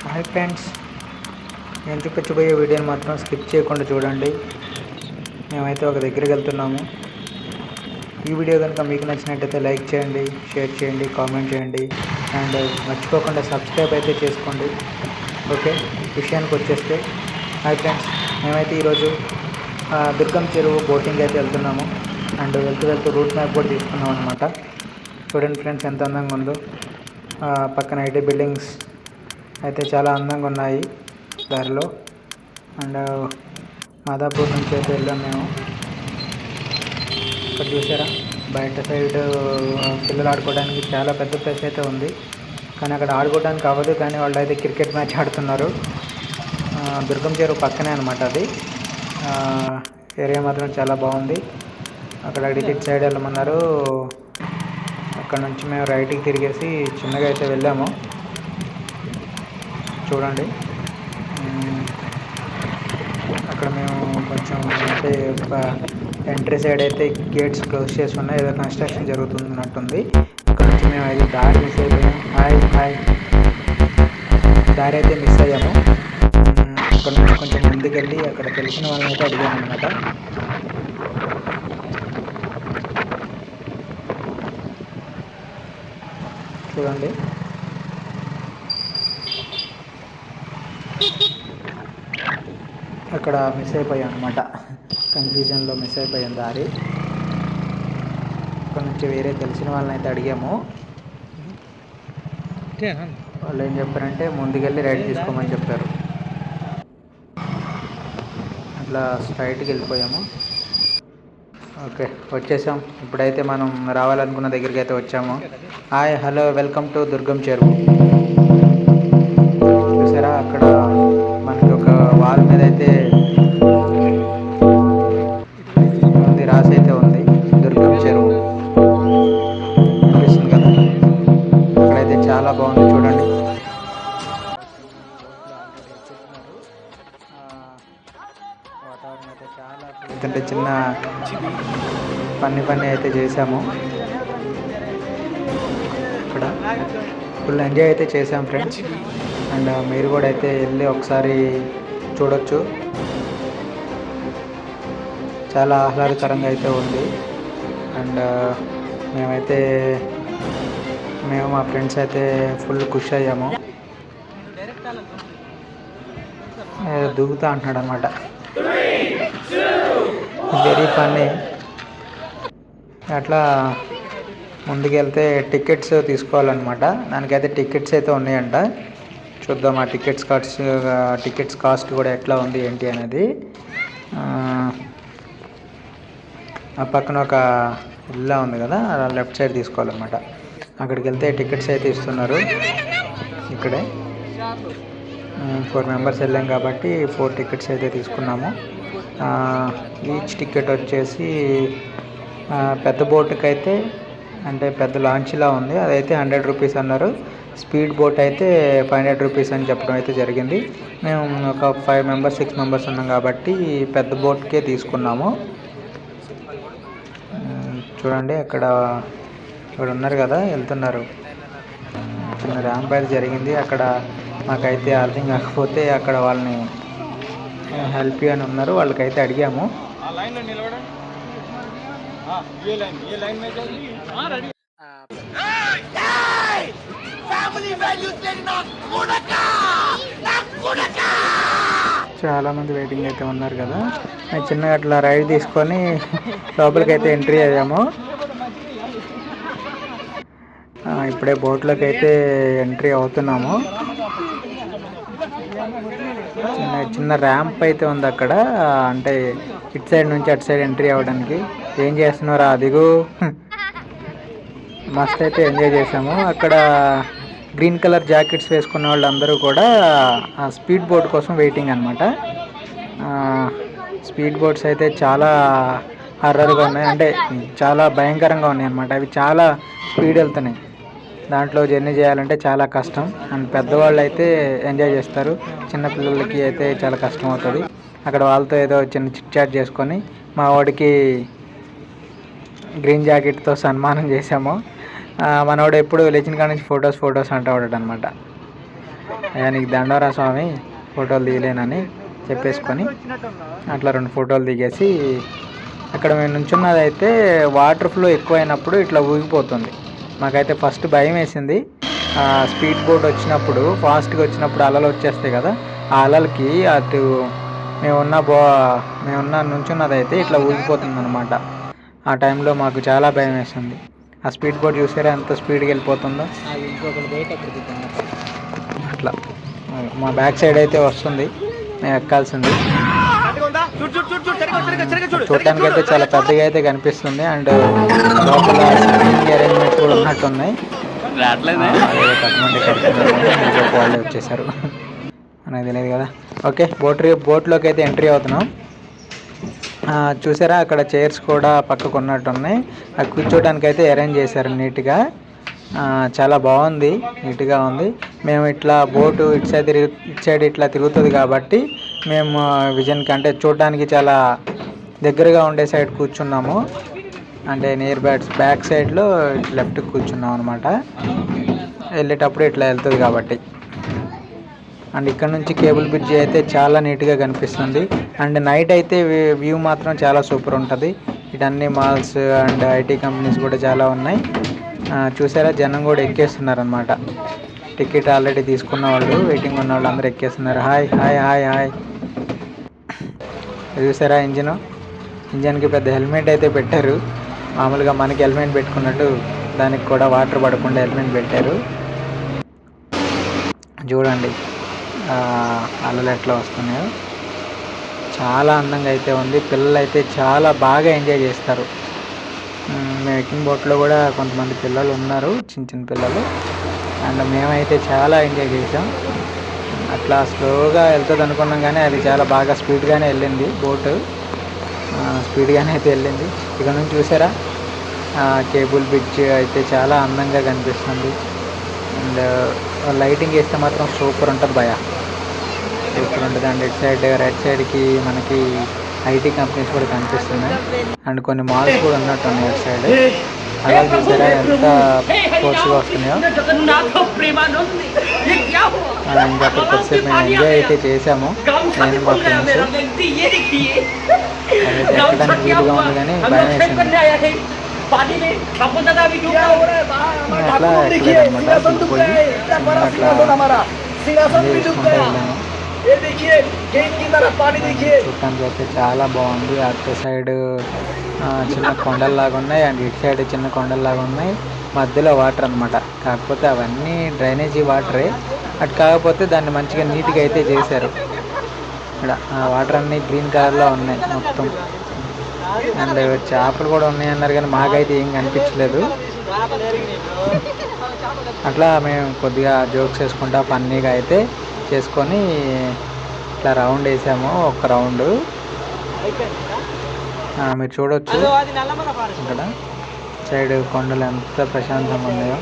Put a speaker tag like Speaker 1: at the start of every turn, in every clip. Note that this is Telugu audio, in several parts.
Speaker 1: హాయ్ ఫ్రెండ్స్, నేను చూపించబోయే వీడియోని మాత్రం స్కిప్ చేయకుండా చూడండి. మేమైతే ఒక దగ్గరికి వెళ్తున్నాము. ఈ వీడియో కనుక మీకు నచ్చినట్టయితే లైక్ చేయండి, షేర్ చేయండి, కామెంట్ చేయండి అండ్ మర్చిపోకుండా సబ్స్క్రైబ్ అయితే చేసుకోండి. ఓకే, విషయానికి వచ్చేస్తే హాయ్ ఫ్రెండ్స్, మేమైతే ఈరోజు దుర్గం చెరువు బోటింగ్ అయితే వెళ్తున్నాము. అండ్ వెళ్తూ రూట్ మ్యాప్ కూడా తీసుకున్నాం అనమాట. చూడండి ఫ్రెండ్స్, ఎంత అందంగా ఉందో. పక్కన ఐటీ బిల్డింగ్స్ అయితే చాలా అందంగా ఉన్నాయి దారిలో. అండ్ మాదాపూర్ నుంచి అయితే వెళ్ళాం మేము. ఇక్కడ చూసారా, బయట సైడ్ పిల్లలు ఆడుకోవడానికి చాలా పెద్ద ప్లేస్ అయితే ఉంది. కానీ అక్కడ ఆడుకోవడానికి అవ్వదు, కానీ వాళ్ళు అయితే క్రికెట్ మ్యాచ్ ఆడుతున్నారు. దుర్గం చెరువు పక్కనే అనమాట అది. ఏరియా మాత్రం చాలా బాగుంది. అక్కడ ఇటు సైడ్ వెళ్ళమన్నారు. అక్కడ నుంచి మేము రైట్కి తిరిగేసి చిన్నగా అయితే వెళ్ళాము. చూడండి, అక్కడ మేము కొంచెం అంటే ఎంట్రీ సైడ్ అయితే గేట్స్ క్లోజ్ చేసి ఉన్నాయి, ఏదో కన్స్ట్రక్షన్ జరుగుతున్నట్టుంది. అక్కడ నుంచి మేము అయితే దారి మిస్ అయిపోయాము. హాయ్ దారి అయితే మిస్ అయ్యాము. అక్కడ నుంచి కొంచెం ముందుకెళ్ళి అక్కడ తెలిసిన వాళ్ళని అయితే అడిగాము అనమాట. చూడండి, అక్కడ మిస్ అయిపోయాం అనమాట. కన్ఫ్యూజన్లో మిస్ అయిపోయాం దారి. అక్కడ నుంచి వేరే తెలిసిన వాళ్ళని అయితే అడిగాము. వాళ్ళు ఏం చెప్పారంటే ముందుకెళ్ళి రైట్ తీసుకోమని చెప్పారు. అట్లా స్ట్రైట్కి వెళ్ళిపోయాము. ఓకే, వచ్చేసాం. ఇప్పుడైతే మనం రావాలనుకున్న దగ్గరికి అయితే వచ్చాము. హాయ్, హలో, వెల్కమ్ టు దుర్గం చెరువు. చూసారా, అక్కడ మనకి ఒక వాల్ మీద అయితే రాసి అయితే ఉంది దుర్గం చెరువు. అనిపిస్తుంది కదా, అక్కడైతే చాలా బాగుంది. చూడండి, వాతావరణం అయితే చాలా అంటే చిన్న పని అయితే చేసాము. ఇక్కడ ఫుల్ ఎంజాయ్ అయితే చేసాం ఫ్రెండ్స్. అండ్ మీరు కూడా అయితే వెళ్ళి ఒకసారి చూడొచ్చు. చాలా ఆహ్లాదకరంగా అయితే ఉంది. అండ్ మేము మా ఫ్రెండ్స్ అయితే ఫుల్ ఖుషి అయ్యాము. దూకుతా అంటున్నాడు అనమాట. Very funny. అట్లా ముందుకెళ్తే టికెట్స్ తీసుకోవాలన్నమాట. దానికైతే టికెట్స్ అయితే ఉన్నాయంట. చూద్దాం ఆ టికెట్స్ కాస్ట్ కూడా ఎట్లా ఉంది ఏంటి అనేది. ఆ పక్కన ఒక ఇల్లా ఉంది కదా, లెఫ్ట్ సైడ్ తీసుకోవాలన్నమాట. అక్కడికి వెళ్తే టికెట్స్ అయితే ఇస్తున్నారు. ఇక్కడే 4 మెంబర్స్ వెళ్ళాం కాబట్టి 4 టికెట్స్ అయితే తీసుకున్నాము. ఈచ్ టికెట్ వచ్చేసి పెద్ద బోటుకి అయితే అంటే పెద్ద లాంచ్లా ఉంది, అదైతే 100 రూపీస్ అన్నారు. స్పీడ్ బోట్ అయితే 500 రూపీస్ అని చెప్పడం అయితే జరిగింది. మేము ఒక 5 మెంబర్స్ 6 మెంబర్స్ ఉన్నాం కాబట్టి పెద్ద బోట్కే తీసుకున్నాము. చూడండి, అక్కడ ఉన్నారు కదా, వెళ్తున్నారు. చిన్న ర్యాంప్ అయితే జరిగింది. అక్కడ మాకైతే అర్థం కాకపోతే అక్కడ వాళ్ళని హెల్ప్ అని ఉన్నారు, వాళ్ళకైతే అడిగాము. చాలా మంది వెయిటింగ్ అయితే ఉన్నారు కదా. చిన్నగా అట్లా రైడ్ తీసుకొని లోపలికి అయితే ఎంట్రీ అయ్యాము. ఇప్పుడే బోట్లోకి అయితే ఎంట్రీ అవుతున్నాము. చిన్న ర్యాంప్ అయితే ఉంది అక్కడ, అంటే ఇటు సైడ్ నుంచి అటు సైడ్ ఎంట్రీ అవ్వడానికి. ఏం చేస్తున్నారా దిగు. మస్త్ అయితే ఎంజాయ్ చేసాము. అక్కడ గ్రీన్ కలర్ జాకెట్స్ వేసుకున్న వాళ్ళందరూ కూడా స్పీడ్ బోట్ కోసం వెయిటింగ్ అనమాట. స్పీడ్ బోట్స్ అయితే చాలా హర్రర్గా ఉన్నాయి, అంటే చాలా భయంకరంగా ఉన్నాయి అనమాట. అవి చాలా స్పీడ్ వెళ్తున్నాయి. దాంట్లో జర్నీ చేయాలంటే చాలా కష్టం. అండ్ పెద్దవాళ్ళు అయితే ఎంజాయ్ చేస్తారు, చిన్నపిల్లలకి అయితే చాలా కష్టం అవుతుంది. అక్కడ వాళ్ళతో ఏదో చిన్న చిట్ చాట్ చేసుకొని మా వాడికి గ్రీన్ జాకెట్తో సన్మానం చేసాము. మనవాడు ఎప్పుడు లేచిన కాడ నుంచి ఫొటోస్ అంటూ ఉంటాడు అనమాట. అయ్యా నీకు దండోరా స్వామి, ఫోటోలు తీయలేనని చెప్పేసుకొని అట్లా 2 ఫోటోలు దిగేసి అక్కడ మేము నుంచున్నది అయితే వాటర్ ఫ్లో ఎక్కువైనప్పుడు ఇట్లా ఊగిపోతుంది. మాకైతే ఫస్ట్ భయం వేసింది. స్పీడ్ బోట్ వచ్చినప్పుడు ఫాస్ట్గా వచ్చినప్పుడు అలలు వచ్చేస్తాయి కదా, ఆ అలలకి అటు మేమున్న నుంచున్నది అయితే ఇట్లా ఊగిపోతుంది అనమాట. ఆ టైంలో మాకు చాలా భయం వేసింది. ఆ స్పీడ్ బోట్ చూసారా ఎంత స్పీడ్గా వెళ్ళిపోతుందో. అట్లా మా బ్యాక్ సైడ్ అయితే వస్తుంది, మేము ఎక్కాల్సింది. చూడటానికి అయితే చాలా పెద్దగా అయితే కనిపిస్తుంది. అండ్ లోపల స్క్రీనింగ్ అరేంజ్మెంట్స్ కూడా ఉన్నట్టున్నాయి. వాళ్ళే వచ్చేసారు మనకు తెలియదు కదా. ఓకే, బోట్లోకి అయితే ఎంట్రీ అవుతున్నాం. చూసారా అక్కడ చైర్స్ కూడా పక్కకు ఉన్నట్టున్నాయి. అవి కూర్చోడానికి అయితే అరేంజ్ చేశారు నీట్గా. చాలా బాగుంది, నీట్గా ఉంది. మేము ఇట్లా బోటు ఇటు సైడ్ ఇట్లా తిరుగుతుంది కాబట్టి మేము విజన్కి అంటే చూడడానికి చాలా దగ్గరగా ఉండే సైడ్ కూర్చున్నాము. అంటే నియర్ బ్యాక్ సైడ్లో లెఫ్ట్కి కూర్చున్నాం అనమాట. వెళ్ళేటప్పుడు ఇట్లా వెళ్తుంది కాబట్టి. అండ్ ఇక్కడ నుంచి కేబుల్ బ్రిడ్జ్ అయితే చాలా నీట్గా కనిపిస్తుంది. అండ్ నైట్ అయితే వ్యూ మాత్రం చాలా సూపర్ ఉంటుంది. ఇటన్నీ మాల్స్ అండ్ ఐటీ కంపెనీస్ కూడా చాలా ఉన్నాయి. చూసారా జనం కూడా ఎక్కేస్తున్నారు అనమాట. టికెట్ ఆల్రెడీ తీసుకున్న వాళ్ళు, వెయిటింగ్ ఉన్న వాళ్ళు అందరూ ఎక్కేస్తున్నారు. Hi hi hi hi. చూసారా ఇంజన్కి పెద్ద హెల్మెట్ అయితే పెట్టారు. మామూలుగా మనకి హెల్మెట్ పెట్టుకున్నట్టు దానికి కూడా వాటర్ పడకుండా హెల్మెట్ పెట్టారు. చూడండి అలలు ఎట్లా వస్తున్నాయో. చాలా అందంగా అయితే ఉంది. పిల్లలు అయితే చాలా బాగా ఎంజాయ్ చేస్తారు. మేము ఎక్కిన బోట్లో కూడా కొంతమంది పిల్లలు ఉన్నారు, చిన్న పిల్లలు. అండ్ మేమైతే చాలా ఎంజాయ్ చేసాం. అట్లా స్లోగా వెళ్తుంది అనుకున్నాం కానీ అది చాలా బాగా స్పీడ్గానే వెళ్ళింది. బోటు స్పీడ్గానే అయితే వెళ్ళింది. ఇక్కడ నుంచి చూసారా కేబుల్ బ్రిడ్జ్ అయితే చాలా అందంగా కనిపిస్తుంది. అండ్ లైటింగ్ వేస్తే మాత్రం సూపర్ ఉంటుంది భయ, సూపర్ ఉంటుంది. అండ్ రైట్ సైడ్కి మనకి ఐటీ కంపెనీస్ కూడా కనిపిస్తున్నాయి. అండ్ కొన్ని మాల్స్ కూడా ఉన్నట్టు ఉన్నాయి అటు సైడ్. అలా చూసారా ఎంత ఫోర్స్గా వస్తున్నాయో. ఇంకా కొద్దిసేపు మేము ఎంజాయ్ అయితే చేసాము, నేను మా ఫ్రెండ్స్. అదైతే ఎక్కడానికి వీలుగా ఉంది కానీ భయం వేసింది. అట్లా ఎక్కలేదన్నమాట, పోయి అట్లా ఎంజాయ్ చేసుకుంటూ వెళ్ళాము. చూడటానికి అయితే చాలా బాగుంది. అటు సైడ్ చిన్న కొండల్లాగా ఉన్నాయి, అండ్ ఇటు సైడ్ చిన్న కొండల్లాగా ఉన్నాయి. మధ్యలో వాటర్ అనమాట. కాకపోతే అవన్నీ డ్రైనేజీ వాటరే. అటు కాకపోతే దాన్ని మంచిగా నీట్గా అయితే చేశారు. ఇక్కడ వాటర్ అన్నీ గ్రీన్ కలర్లో ఉన్నాయి మొత్తం. అండ్ చేపలు కూడా ఉన్నాయి అన్నారు కానీ మాకైతే ఏం కనిపించలేదు. అట్లా మేము కొద్దిగా జోక్స్ వేసుకుంటా ఫన్నీగా అయితే చేసుకొని ఇట్లా రౌండ్ వేసాము. ఒక రౌండ్ మీరు చూడవచ్చు. ఇక్కడ సైడ్ కొండలు ఎంత ప్రశాంతంగా ఉన్నాయో.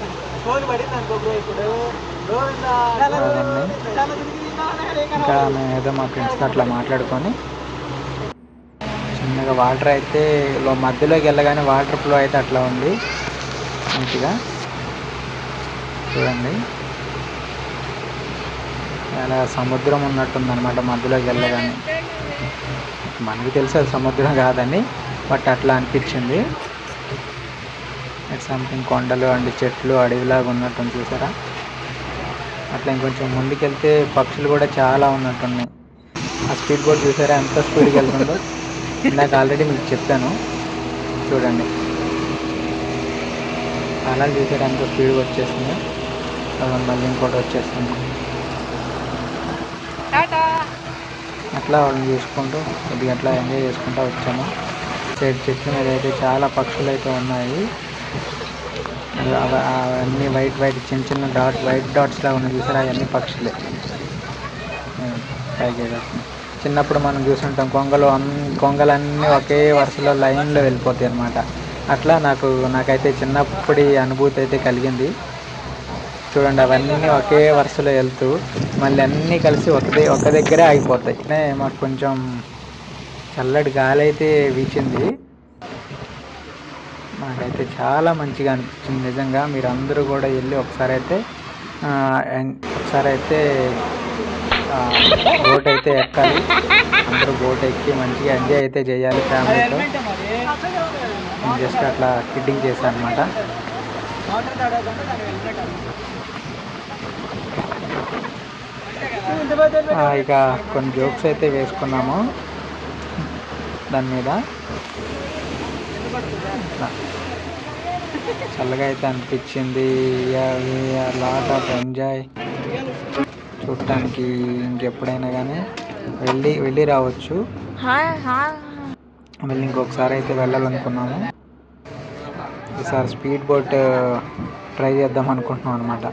Speaker 1: ఇంకా మేము ఏదో మా ఫ్రెండ్స్తో అట్లా మాట్లాడుకొని చిన్నగా వాటర్ అయితే మధ్యలోకి వెళ్ళగానే వాటర్ ఫ్లో అయితే అట్లా ఉంది నీట్గా. చూడండి చాలా సముద్రం ఉన్నట్టుందన్నమాట మధ్యలోకి వెళ్ళగానే. మనకు తెలుసు అది సముద్రం కాదని, బట్ అట్లా అనిపించింది. సంథింగ్ కొండలు అండ్ చెట్లు అడవిలాగా ఉన్నట్టు చూసారా. అట్లా ఇంకొంచెం ముందుకెళ్తే పక్షులు కూడా చాలా ఉన్నట్టున్నాయి. ఆ స్పీడ్ బోట్ చూసారా ఎంత స్పీడ్కి వెళ్తుందో. ఇందాక ఆల్రెడీ మీకు చెప్పాను, చూడండి అలా చూసారా ఎంత స్పీడ్గా వచ్చేస్తుంది. మళ్ళీ ఇంకోటి వచ్చేస్తుంది. అట్లా వాళ్ళని చూసుకుంటూ కొద్దిగా అట్లా ఎంజాయ్ చేసుకుంటూ వచ్చాము. సైడ్ చెట్ల మీద అయితే చాలా పక్షులు అయితే ఉన్నాయి. అవన్నీ వైట్ చిన్న వైట్ డాట్స్ లాగా ఉన్నాయి చూసారా, అవన్నీ పక్షులే. పైకి చిన్నప్పుడు మనం చూసుంటాం కొంగలన్నీ ఒకే వరుసలో లైన్లో వెళ్ళిపోతాయి అన్నమాట. అట్లా నాకైతే చిన్నప్పటి అనుభూతి అయితే కలిగింది. చూడండి అవన్నీ ఒకే వరుసలో వెళ్తూ మళ్ళీ అన్నీ కలిసి ఒక దగ్గరే ఆగిపోతాయి. మాకు కొంచెం చల్లటి గాలి అయితే వీచింది. నాకైతే చాలా మంచిగా అనిపించింది నిజంగా. మీరు అందరూ కూడా వెళ్ళి ఒకసారి ఒకసారి అయితే బోట్ అయితే ఎక్కాలి. అందరూ బోట్ ఎక్కి మంచిగా ఎంజాయ్ అయితే చేయాలి ఫ్యామిలీతో. నేను జస్ట్ అట్లా కిడ్డింగ్ చేశాను అనమాట. ఇక కొన్ని జోక్స్ అయితే వేసుకున్నాము దాని మీద. చల్లగా అయితే అనిపించింది. Lot of enjoy. చూడటానికి ఇంకెప్పుడైనా కానీ వెళ్ళి రావచ్చు. మళ్ళీ ఇంకొకసారి అయితే వెళ్ళాలనుకున్నాము. ఈసారి స్పీడ్ బోట్ ట్రై చేద్దాం అనుకుంటున్నాం అనమాట.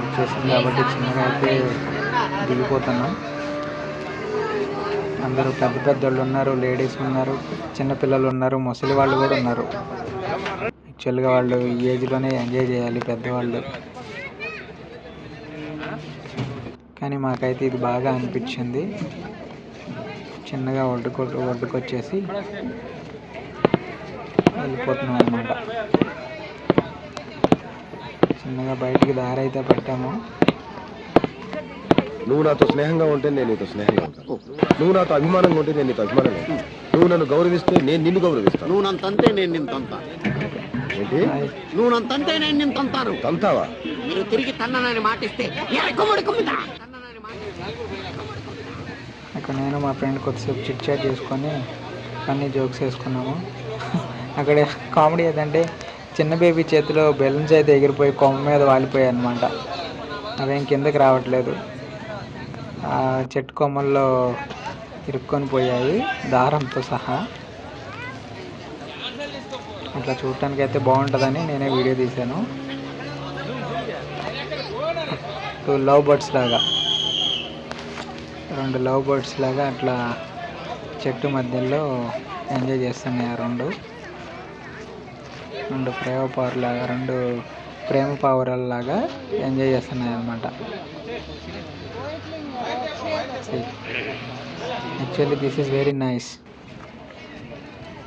Speaker 1: వచ్చేసింది కాబట్టి చిన్నగా అయితే దిగిపోతున్నాం. అందరూ పెద్ద పెద్దోళ్ళు ఉన్నారు, లేడీస్ ఉన్నారు, చిన్నపిల్లలు ఉన్నారు, ముసలి వాళ్ళు కూడా ఉన్నారు. యాక్చువల్గా వాళ్ళు ఈ ఏజ్లోనే ఎంజాయ్ చేయాలి పెద్దవాళ్ళు. కానీ మాకైతే ఇది బాగా అనిపించింది. చిన్నగా ఒడ్డుకొచ్చేసి వెళ్ళిపోతున్నాం అన్నమాట. చిన్నగా బయటికి దారి అయితే పెట్టాము.
Speaker 2: నువ్వు నాతో స్నేహంగా ఉంటే నేను నీతో స్నేహంగా ఉంటాను. నువ్వు నాతో అభిమానంగా ఉంటే నేను నీతో అభిమానంగా ఉంటాను. నువ్వు నన్ను గౌరవిస్తే నేను నిన్ను గౌరవిస్తాను.
Speaker 3: నువ్వు నన్ను తంతే నేను నిన్ను తంతా.
Speaker 2: ఏంటి?
Speaker 3: నువ్వు నన్ను తంతే నేను నిన్ను తంతాను.
Speaker 2: తంతావా?
Speaker 3: మీరు తిరిగి తన్ననని మాటిస్తే
Speaker 1: అక్కడ నేను మా ఫ్రెండ్ కొద్దిసేపు చిట్ చాట్ చేసుకొని అన్ని జోక్స్ వేసుకున్నాము. అక్కడ కామెడీ ఏదంటే చిన్న బేబీ చేతిలో బెలూన్స్ అయితే ఎగిరిపోయి కొమ్మ మీద వాలిపోయాయి అన్నమాట. అవేం కిందకి రావట్లేదు, ఆ చెట్టు కొమ్మల్లో ఇరుక్కొని పోయాయి దారంతో సహా. అట్లా చూడటానికి అయితే బాగుంటుందని నేనే వీడియో తీశాను. 2 లవ్ బర్డ్స్ లాగా, 2 లవ్ బర్డ్స్ లాగా అట్లా చెట్టు మధ్యలో ఎంజాయ్ చేస్తున్నాయి. ఆ 2 ప్రేమ పావురాల్లాగా ఎంజాయ్ చేస్తున్నాయి అన్నమాట. Actually this is very nice.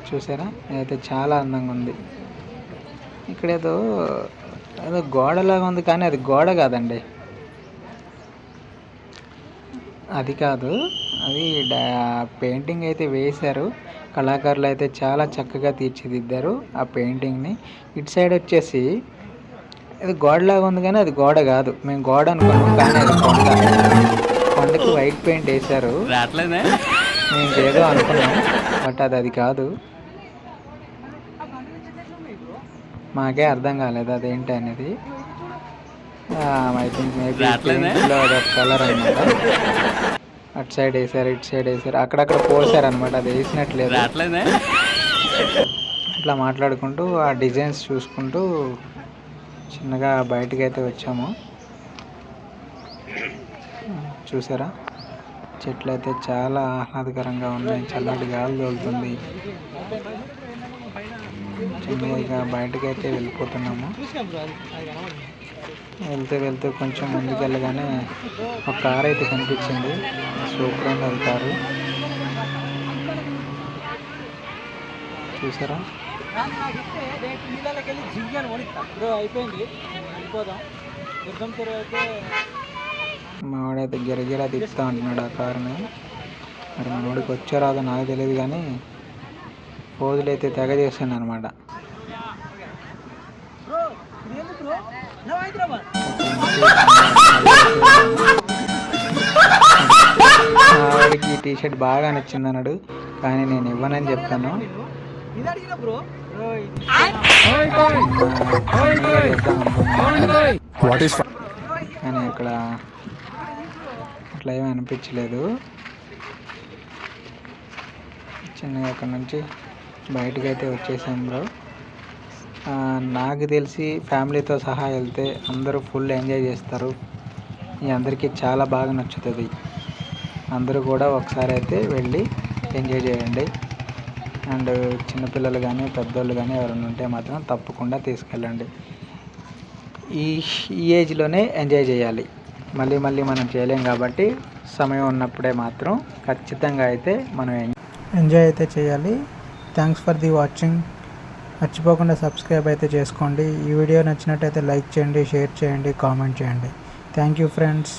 Speaker 1: చూసారా, ఇదైతే చాలా అందంగా ఉంది. ఇక్కడ ఏదో గోడలాగా ఉంది, కానీ అది గోడ కాదండి. అది కాదు, అది పెయింటింగ్ అయితే వేశారు. కళాకారులు అయితే చాలా చక్కగా తీర్చిదిద్దారు ఆ పెయింటింగ్ని. ఇటు సైడ్ వచ్చేసి అది గోడలాగా ఉంది, కానీ అది గోడ కాదు. మేము గోడ అనుకున్నాం, కానీ అది కొండకి వైట్ పెయింట్ వేశారు. మేము ఇంకేదో అనుకున్నాం, బట్ అది కాదు. మాకే అర్థం కాలేదు అదేంటి అనేది. ఐ థింక్ మేబీ పెయింట్లో అదొక కలర్ అనమాట. అటు సైడ్ వేసారు, ఇటు సైడ్ వేసారు, అక్కడక్కడ పోసారు అనమాట. అది వేసినట్లేదు. అట్లా మాట్లాడుకుంటూ ఆ డిజైన్స్ చూసుకుంటూ చిన్నగా బయటకు అయితే వచ్చాము. చూసారా, చెట్లు అయితే చాలా ఆహ్లాదకరంగా ఉన్నాయి. చల్లటి గాలి తోలుతుంది. చిన్నగా బయటకైతే వెళ్ళిపోతున్నాము. వెళ్తూ కొంచెం ముందుకు వెళ్ళగానే ఒక కార్ అయితే కనిపించింది. సూపర్ ఉంది అది కారు. చూసారా, మావాడైతే గిరగిరా తిప్పుతా అంటున్నాడు ఆ కారుని. మరి మనవాడికి వచ్చారాదో నాకు తెలియదు, కానీ పోజులు అయితే తెగ చేశాను అనమాట. వాడికి ఈ టీషర్ట్ బాగా నచ్చింది అన్నాడు, కానీ నేను ఇవ్వనని చెప్పాను. కానీ అక్కడ అట్లా ఏమీ అనిపించలేదు. చిన్నగా అక్కడ నుంచి బయటకైతే వచ్చేసాం బ్రో. నాకు తెలిసి ఫ్యామిలీతో సహా వెళ్తే అందరూ ఫుల్ ఎంజాయ్ చేస్తారు. మీ అందరికీ చాలా బాగా నచ్చుతుంది. అందరూ కూడా ఒకసారి అయితే వెళ్ళి ఎంజాయ్ చేయండి. అండ్ చిన్నపిల్లలు కానీ పెద్దోళ్ళు కానీ ఎవరైనా ఉంటే మాత్రం తప్పకుండా తీసుకెళ్ళండి. ఈ ఏజ్లోనే ఎంజాయ్ చేయాలి. మళ్ళీ మనం చేయలేం కాబట్టి సమయం ఉన్నప్పుడే మాత్రం ఖచ్చితంగా అయితే మనం ఎంజాయ్ అయితే చేయాలి. Thanks for the watching. మర్చిపోకుండా సబ్స్క్రైబ్ అయితే చేసుకోండి. ఈ వీడియో నచ్చినట్టయితే లైక్ చేయండి, షేర్ చేయండి, కామెంట్ చేయండి. Thank you friends.